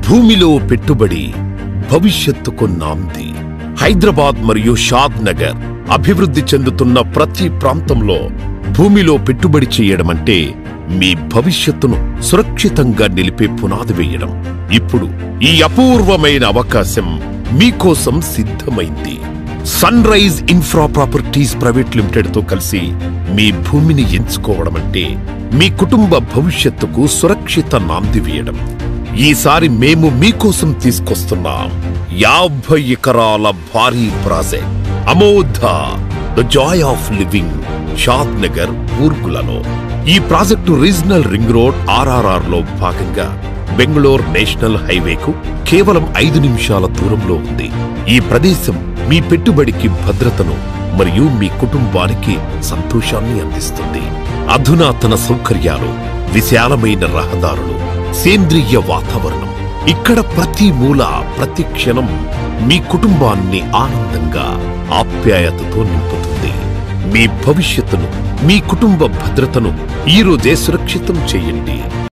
భూమిలో పెట్టుబడి భవిష్యత్తుకు నాంది. హైదరాబాద్ మరియు షాద్ నగర్ అభివృద్ధి చెందుతున్న ప్రతి ప్రాంతంలో భూమిలో పెట్టుబడి చేయడమంటే మీ భవిష్యత్తును సురక్షితంగా నిలిపే పునాది వేయడం. ఇప్పుడు ఈ అపూర్వమైన అవకాశం మీకోసం సిద్ధమైంది. Sunrise Infra Properties Private Limited తో కలిసి మీ భూమిని ఎంచుకోవడమంటే మీ కుటుంబ భవిష్యత్తుకు సురక్షిత నాంది వేయడం. ఈసారి మేము మీకోసం తీసుకొస్తున్నాం 50 ఎకరాల భారీ project Amodha the joy of living Shadnagar ఊర్గులలో. ఈ project regional ring road RRR లో భాగంగా బెంగళూరు నేషనల్ హైవేకు కేవలం 5 నిమిషాల దూరంలో ఉంది. ఈ ప్రదేశం మీ పెట్టుబడికి భద్రతను మరియు మీ కుటుంబానికి సంతోషాన్ని అందిస్తుంది. అధునాతన సౌకర్యాలు, విశాలమైన రహదారులు, సేంద్రియ వాతావరణం. ఇక్కడ ప్రతి మూల, ప్రతి క్షణం మీ కుటుంబాన్ని ఆనందంగా, ఆప్యాయతతో నింపుతుంది. మీ భవిష్యత్తును, మీ కుటుంబ భద్రతను ఈ రోజే సురక్షితం చేయండి.